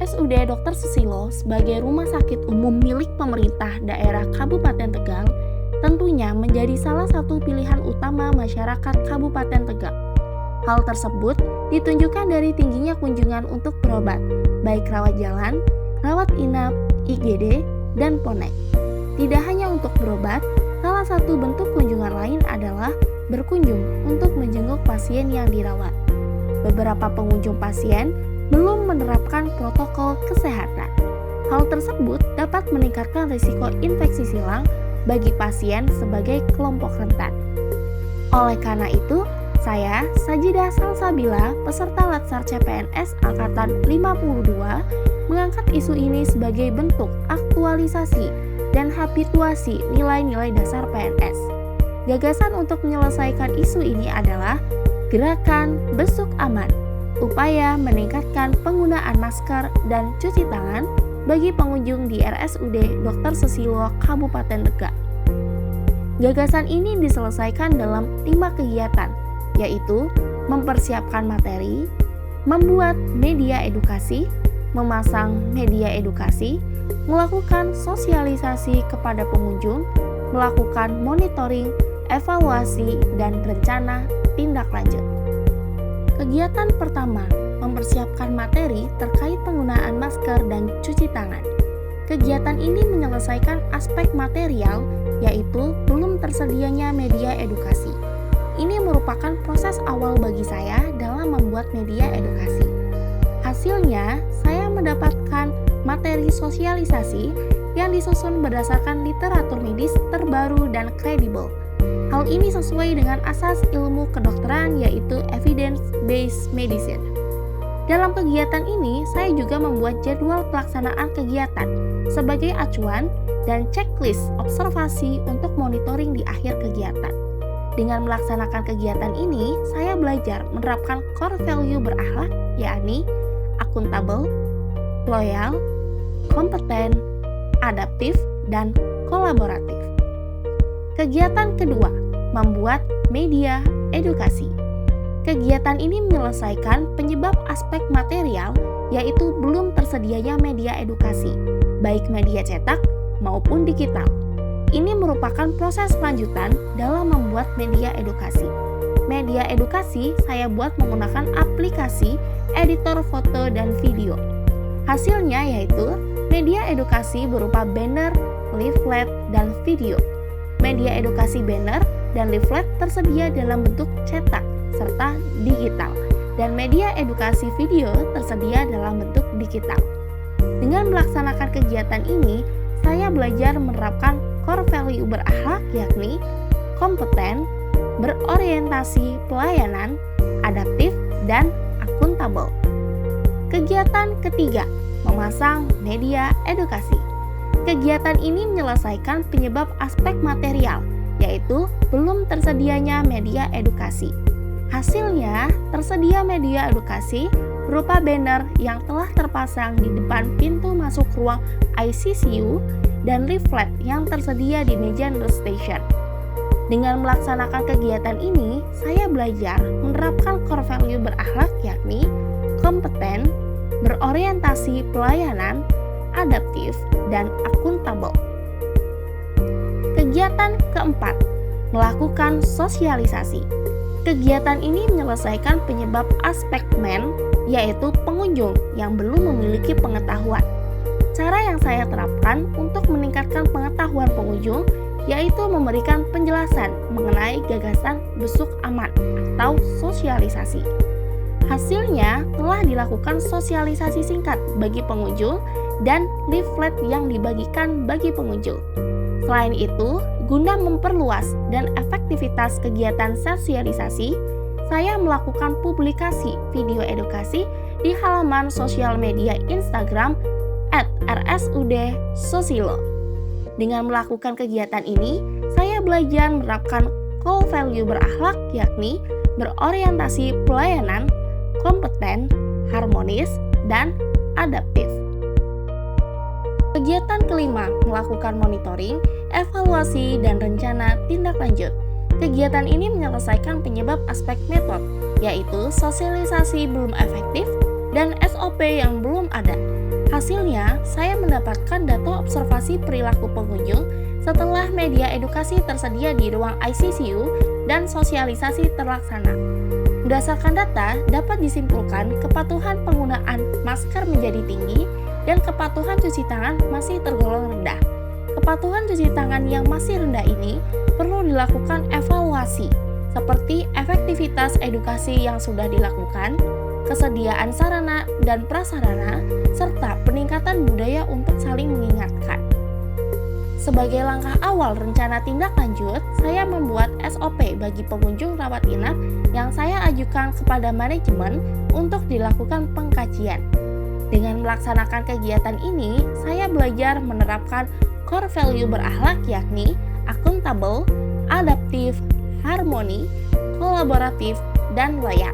RSUD Dr. Susilo sebagai rumah sakit umum milik pemerintah daerah Kabupaten Tegal tentunya menjadi salah satu pilihan utama masyarakat Kabupaten Tegal. Hal tersebut ditunjukkan dari tingginya kunjungan untuk berobat, baik rawat jalan, rawat inap, IGD, dan ponek. Tidak hanya untuk berobat, salah satu bentuk kunjungan lain adalah berkunjung untuk menjenguk pasien yang dirawat. Beberapa pengunjung pasien belum menerapkan protokol kesehatan. Hal tersebut dapat meningkatkan risiko infeksi silang bagi pasien sebagai kelompok rentan. Oleh karena itu, saya, Sajidah Salsabila, peserta Latsar CPNS Angkatan 52, mengangkat isu ini sebagai bentuk aktualisasi dan habituasi nilai-nilai dasar PNS. Gagasan untuk menyelesaikan isu ini adalah Gerakan Besuk Aman, upaya meningkatkan penggunaan masker dan cuci tangan bagi pengunjung di RSUD Dr. Susilo Kabupaten Tegal. Gagasan ini diselesaikan dalam 5 kegiatan, yaitu mempersiapkan materi, membuat media edukasi, memasang media edukasi, melakukan sosialisasi kepada pengunjung, melakukan monitoring, evaluasi, dan rencana tindak lanjut. Kegiatan pertama, mempersiapkan materi terkait penggunaan masker dan cuci tangan. Kegiatan ini menyelesaikan aspek material, yaitu belum tersedianya media edukasi. Ini merupakan proses awal bagi saya dalam membuat media edukasi. Hasilnya, saya mendapatkan materi sosialisasi yang disusun berdasarkan literatur medis terbaru dan kredibel. Hal ini sesuai dengan asas ilmu kedokteran, yaitu evidence-based medicine. Dalam kegiatan ini, saya juga membuat jadwal pelaksanaan kegiatan sebagai acuan dan checklist observasi untuk monitoring di akhir kegiatan. Dengan melaksanakan kegiatan ini, saya belajar menerapkan core value berakhlak, yakni akuntabel, loyal, kompeten, adaptif, dan kolaboratif. Kegiatan kedua, membuat media edukasi. Kegiatan ini menyelesaikan penyebab aspek material, yaitu belum tersedianya media edukasi, baik media cetak maupun digital. Ini merupakan proses lanjutan dalam membuat media edukasi. Media edukasi saya buat menggunakan aplikasi editor foto dan video. Hasilnya yaitu media edukasi berupa banner, leaflet, dan video. Media edukasi banner dan leaflet tersedia dalam bentuk cetak serta digital, dan media edukasi video tersedia dalam bentuk digital. Dengan melaksanakan kegiatan ini, saya belajar menerapkan core value berakhlak, yakni kompeten, berorientasi pelayanan, adaptif, dan akuntabel. Kegiatan ketiga, memasang media edukasi. Kegiatan ini menyelesaikan penyebab aspek material, yaitu belum tersedianya media edukasi. Hasilnya, tersedia media edukasi berupa banner yang telah terpasang di depan pintu masuk ruang ICCU dan leaflet yang tersedia di meja nurse station. Dengan melaksanakan kegiatan ini, saya belajar menerapkan core value berakhlak, yakni kompeten, berorientasi pelayanan, adaptif, dan akuntabel. Kegiatan keempat, melakukan sosialisasi. Kegiatan ini menyelesaikan penyebab aspek men, yaitu pengunjung yang belum memiliki pengetahuan. Cara yang saya terapkan untuk meningkatkan pengetahuan pengunjung yaitu memberikan penjelasan mengenai gagasan besuk aman atau sosialisasi. Hasilnya telah dilakukan sosialisasi singkat bagi pengunjung dan leaflet yang dibagikan bagi pengunjung. Selain itu, guna memperluas dan efektivitas kegiatan sosialisasi, saya melakukan publikasi video edukasi di halaman sosial media Instagram @RSUD-Susilo. Dengan melakukan kegiatan ini, saya belajar menerapkan core value berakhlak, yakni berorientasi pelayanan, kompeten, harmonis, dan adaptif. Kegiatan kelima, melakukan monitoring, evaluasi, dan rencana tindak lanjut. Kegiatan ini menyelesaikan penyebab aspek metode, yaitu sosialisasi belum efektif dan SOP yang belum ada. Hasilnya, saya mendapatkan data observasi perilaku pengunjung setelah media edukasi tersedia di ruang ICCU dan sosialisasi terlaksana. Berdasarkan data, dapat disimpulkan kepatuhan penggunaan masker menjadi tinggi dan kepatuhan cuci tangan masih tergolong rendah. Kepatuhan cuci tangan yang masih rendah ini perlu dilakukan evaluasi, seperti efektivitas edukasi yang sudah dilakukan, kesediaan sarana dan prasarana, serta peningkatan budaya untuk saling mengingatkan. Sebagai langkah awal rencana tindak lanjut, saya membuat SOP bagi pengunjung rawat inap yang saya ajukan kepada manajemen untuk dilakukan pengkajian. Dengan melaksanakan kegiatan ini, saya belajar menerapkan core value berakhlak yakni akuntabel, adaptif, harmoni, kolaboratif, dan loyal.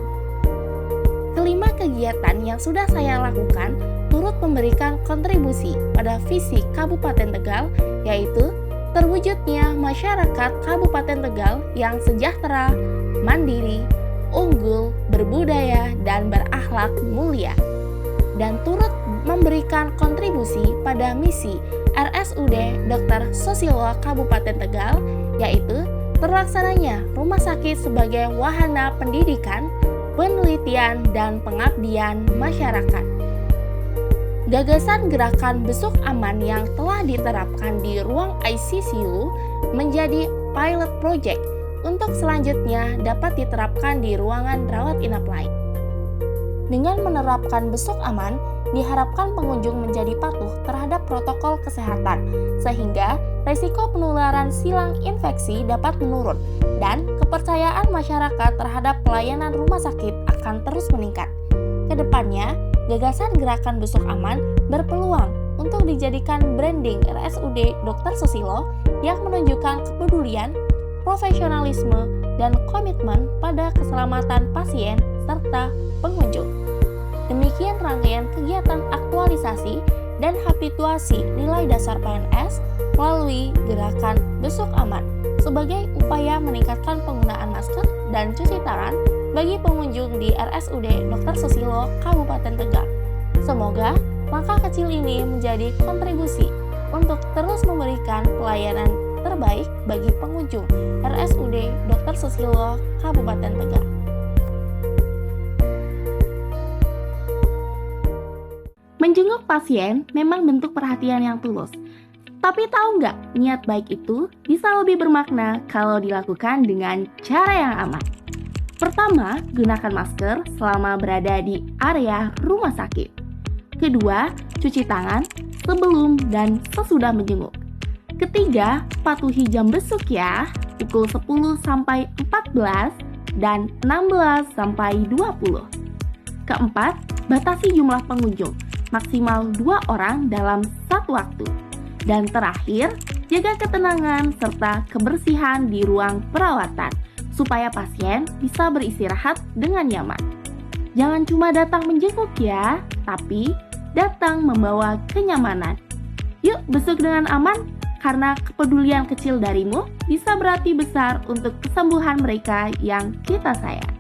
Kelima kegiatan yang sudah saya lakukan turut memberikan kontribusi pada visi Kabupaten Tegal, yaitu terwujudnya masyarakat Kabupaten Tegal yang sejahtera, mandiri, unggul, berbudaya, dan berakhlak mulia. Dan turut memberikan kontribusi pada misi RSUD Dr. Susilo Kabupaten Tegal, yaitu terlaksananya rumah sakit sebagai wahana pendidikan, penelitian, dan pengabdian masyarakat. Gagasan gerakan besuk aman yang telah diterapkan di ruang ICCU menjadi pilot project untuk selanjutnya dapat diterapkan di ruangan rawat inap lain. Dengan menerapkan besuk aman, diharapkan pengunjung menjadi patuh terhadap protokol kesehatan, sehingga risiko penularan silang infeksi dapat menurun dan kepercayaan masyarakat terhadap pelayanan rumah sakit akan terus meningkat. Kedepannya, gagasan gerakan besuk aman berpeluang untuk dijadikan branding RSUD Dr. Susilo yang menunjukkan kepedulian, profesionalisme, dan komitmen pada keselamatan pasien serta pengunjung. Demikian rangkaian kegiatan aktualisasi dan habituasi nilai dasar PNS melalui gerakan besuk aman sebagai upaya meningkatkan penggunaan masker dan cuci tangan bagi pengunjung di RSUD Dr. Susilo Kabupaten Tegal. Semoga langkah kecil ini menjadi kontribusi untuk terus memberikan pelayanan terbaik bagi pengunjung RSUD Dr. Susilo Kabupaten Tegal. Menjenguk pasien memang bentuk perhatian yang tulus. Tapi tahu nggak, niat baik itu bisa lebih bermakna kalau dilakukan dengan cara yang aman. Pertama, gunakan masker selama berada di area rumah sakit. Kedua, cuci tangan sebelum dan sesudah menjenguk. Ketiga, patuhi jam besuk ya, pukul 10 sampai 14 dan 16 sampai 20. Keempat, batasi jumlah pengunjung, maksimal 2 orang dalam satu waktu. Dan terakhir, jaga ketenangan serta kebersihan di ruang perawatan supaya pasien bisa beristirahat dengan nyaman. Jangan cuma datang menjenguk ya, tapi datang membawa kenyamanan. Yuk besuk dengan aman, karena kepedulian kecil darimu bisa berarti besar untuk kesembuhan mereka yang kita sayang.